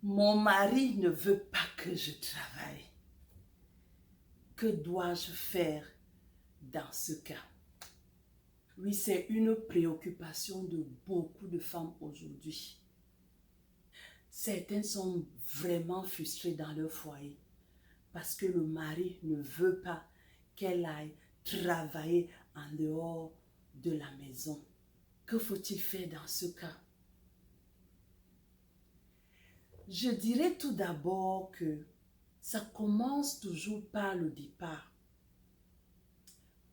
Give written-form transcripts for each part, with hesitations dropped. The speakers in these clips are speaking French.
Mon mari ne veut pas que je travaille. Que dois-je faire dans ce cas? Oui, c'est une préoccupation de beaucoup de femmes aujourd'hui. Certaines sont vraiment frustrées dans leur foyer parce que le mari ne veut pas qu'elle aille travailler en dehors de la maison. Que faut-il faire dans ce cas? Je dirais tout d'abord que ça commence toujours par le départ,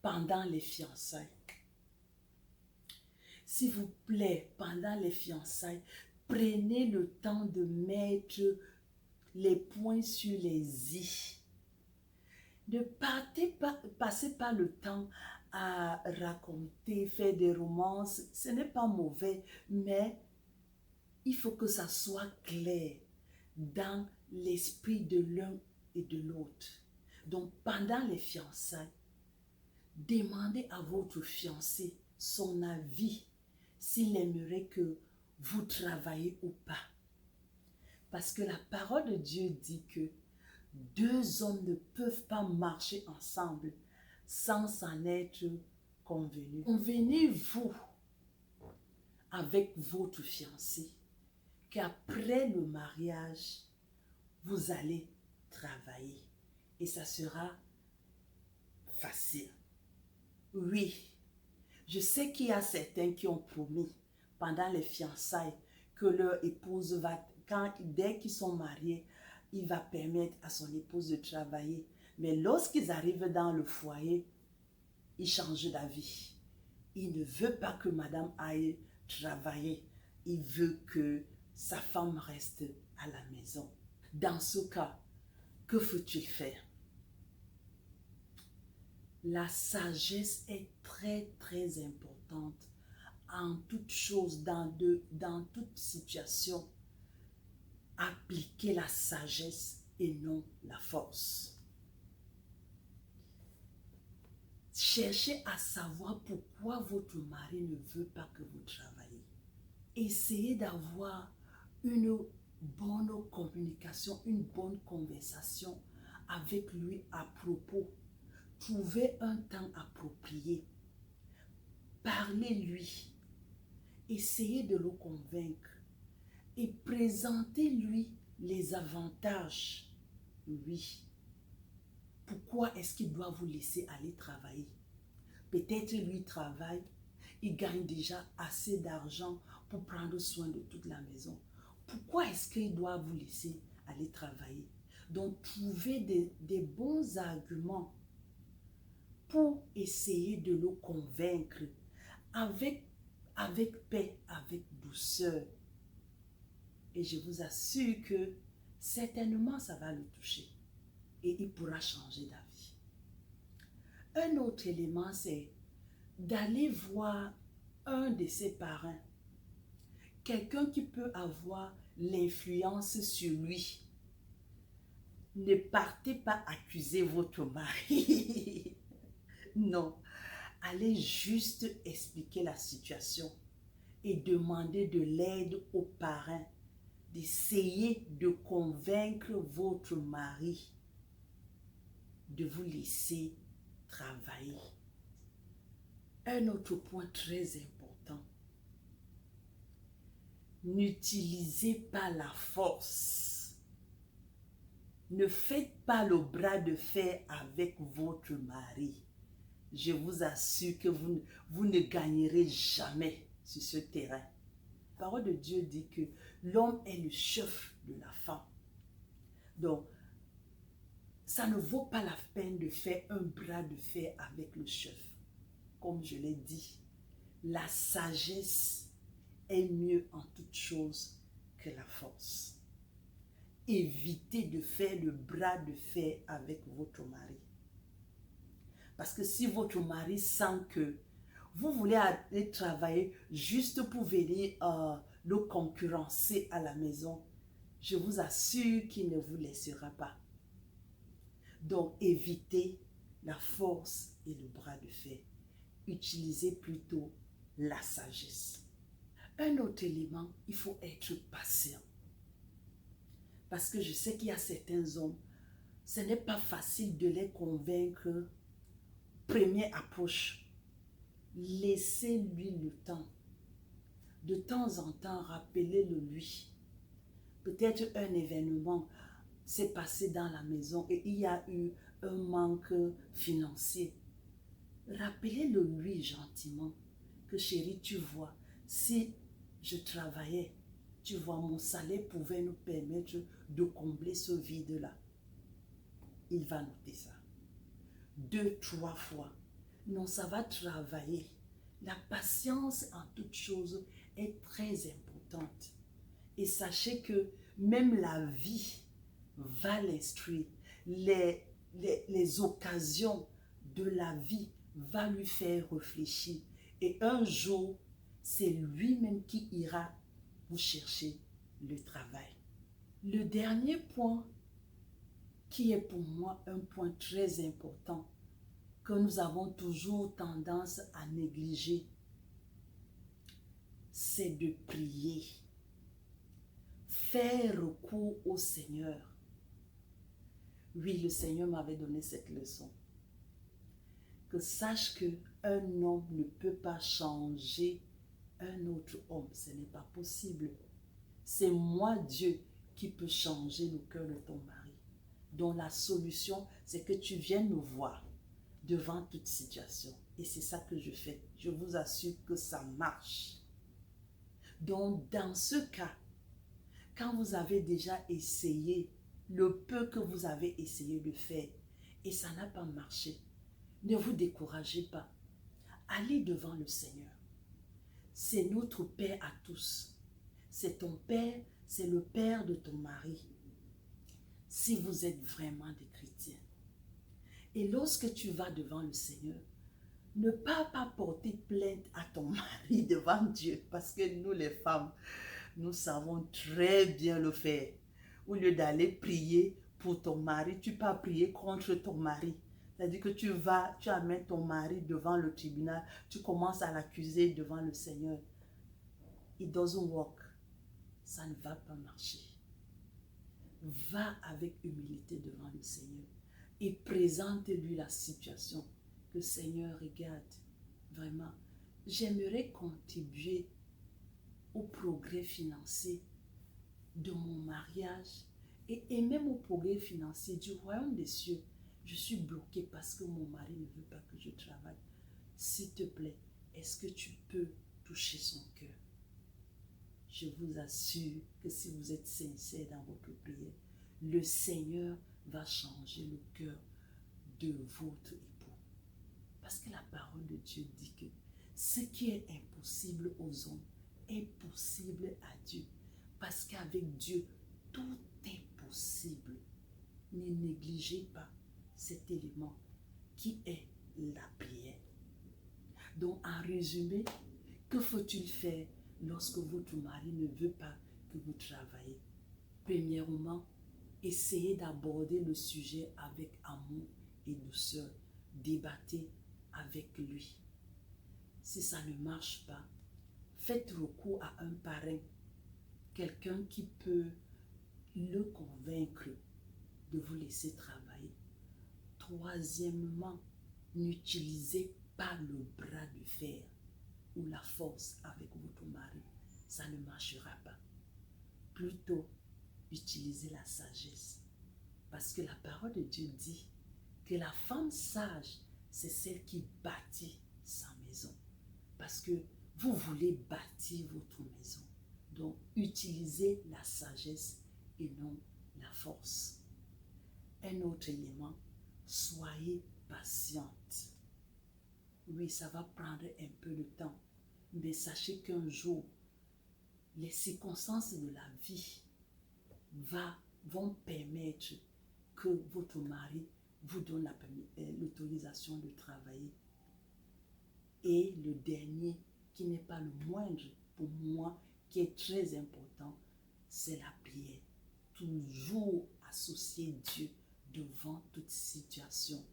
pendant les fiançailles. S'il vous plaît, pendant les fiançailles, prenez le temps de mettre les points sur les i. Ne passez pas le temps à raconter, faire des romances. Ce n'est pas mauvais, mais il faut que ça soit clair dans l'esprit de l'un et de l'autre. Donc, pendant les fiançailles, demandez à votre fiancé son avis s'il aimerait que vous travaillez ou pas. Parce que la parole de Dieu dit que deux hommes ne peuvent pas marcher ensemble sans s'en être convenus. Convenez-vous avec votre fiancé qu'après le mariage, vous allez travailler et ça sera facile. Oui, je sais qu'il y a certains qui ont promis pendant les fiançailles que leur épouse va, dès qu'ils sont mariés, il va permettre à son épouse de travailler. Mais lorsqu'ils arrivent dans le foyer, ils changent d'avis. Il ne veut pas que madame aille travailler. Il veut que sa femme reste à la maison. Dans ce cas, que faut-il faire? La sagesse est très très importante en toute chose, dans toute situation. Appliquez la sagesse et non la force. Cherchez à savoir pourquoi votre mari ne veut pas que vous travaillez. Essayez d'avoir une bonne communication, une bonne conversation avec lui à propos. Trouvez un temps approprié. Parlez-lui. Essayez de le convaincre. Et présentez-lui les avantages. Oui. Pourquoi est-ce qu'il doit vous laisser aller travailler? Peut-être lui travaille, il gagne déjà assez d'argent pour prendre soin de toute la maison. Pourquoi est-ce qu'il doit vous laisser aller travailler? Donc, trouvez des bons arguments pour essayer de le convaincre avec paix, avec douceur. Et je vous assure que certainement ça va le toucher et il pourra changer d'avis. Un autre élément, c'est d'aller voir un de ses parents, quelqu'un qui peut avoir l'influence sur lui. Ne partez pas accuser votre mari. Non, allez juste expliquer la situation et demander de l'aide aux parents, d'essayer de convaincre votre mari de vous laisser travailler. Un autre point très important, n'utilisez pas la force. Ne faites pas le bras de fer avec votre mari. Je vous assure que vous ne gagnerez jamais sur ce terrain. La parole de Dieu dit que l'homme est le chef de la femme. Donc, ça ne vaut pas la peine de faire un bras de fer avec le chef. Comme je l'ai dit, la sagesse est mieux en toute chose que la force. Évitez de faire le bras de fer avec votre mari. Parce que si votre mari sent que vous voulez aller travailler juste pour venir le concurrencer à la maison, je vous assure qu'il ne vous laissera pas. Donc, évitez la force et le bras de fer. Utilisez plutôt la sagesse. Un autre élément, il faut être patient. Parce que je sais qu'il y a certains hommes, ce n'est pas facile de les convaincre. Première approche, laissez-lui le temps. De temps en temps, rappelez-le lui. Peut-être un événement s'est passé dans la maison et il y a eu un manque financier. Rappelez-le lui gentiment que chérie, tu vois, si je travaillais, tu vois, mon salaire pouvait nous permettre de combler ce vide-là. Il va noter ça. 2, 3 fois. Non, ça va travailler. La patience en toute chose est très importante. Et sachez que même la vie va l'instruire. Les occasions de la vie va lui faire réfléchir. Et un jour, c'est lui-même qui ira vous chercher le travail. Le dernier point, qui est pour moi un point très important, que nous avons toujours tendance à négliger, c'est de prier. Faire recours au Seigneur. Oui, le Seigneur m'avait donné cette leçon. Que sache qu'un homme ne peut pas changer un autre homme. Ce n'est pas possible. C'est moi, Dieu, qui peut changer le cœur de ton mari. Donc la solution, c'est que tu viennes me voir devant toute situation. Et c'est ça que je fais. Je vous assure que ça marche. Donc dans ce cas, quand vous avez déjà essayé le peu que vous avez essayé de faire et ça n'a pas marché, ne vous découragez pas. Allez devant le Seigneur. C'est notre Père à tous. C'est ton Père, c'est le Père de ton mari. Si vous êtes vraiment des chrétiens. Et lorsque tu vas devant le Seigneur, ne pas porter plainte à ton mari devant Dieu. Parce que nous les femmes, nous savons très bien le faire. Au lieu d'aller prier pour ton mari, tu peux prier contre ton mari. C'est-à-dire que tu amènes ton mari devant le tribunal, tu commences à l'accuser devant le Seigneur. It doesn't work. Ça ne va pas marcher. Va avec humilité devant le Seigneur et présente-lui la situation. Que Seigneur, regarde, vraiment, j'aimerais contribuer au progrès financier de mon mariage et même au progrès financier du royaume des cieux. Je suis bloquée parce que mon mari ne veut pas que je travaille. S'il te plaît, est-ce que tu peux toucher son cœur? Je vous assure que si vous êtes sincère dans votre prière, le Seigneur va changer le cœur de votre époux. Parce que la parole de Dieu dit que ce qui est impossible aux hommes est possible à Dieu. Parce qu'avec Dieu, tout est possible. Ne négligez pas cet élément qui est la prière. Donc, en résumé, que faut-il faire lorsque votre mari ne veut pas que vous travaillez? Premièrement, essayez d'aborder le sujet avec amour et douceur. Débattez avec lui. Si ça ne marche pas, faites recours à un parrain, quelqu'un qui peut le convaincre de vous laisser travailler. Troisièmement, n'utilisez pas le bras de fer ou la force avec votre mari. Ça ne marchera pas. Plutôt, utilisez la sagesse. Parce que la parole de Dieu dit que la femme sage, c'est celle qui bâtit sa maison. Parce que vous voulez bâtir votre maison. Donc, utilisez la sagesse et non la force. Un autre élément, soyez patiente. Oui, ça va prendre un peu de temps, mais sachez qu'un jour, les circonstances de la vie vont permettre que votre mari vous donne l'autorisation de travailler. Et le dernier, qui n'est pas le moindre pour moi, qui est très important, c'est la prière. Toujours associer Dieu devant toute situation.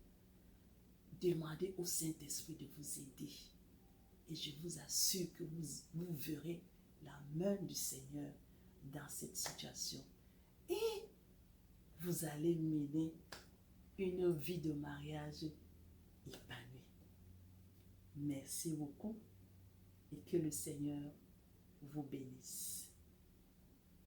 Demandez au Saint-Esprit de vous aider. Et je vous assure que vous verrez la main du Seigneur dans cette situation. et vous allez mener une vie de mariage épanouie. Merci beaucoup et que le Seigneur vous bénisse.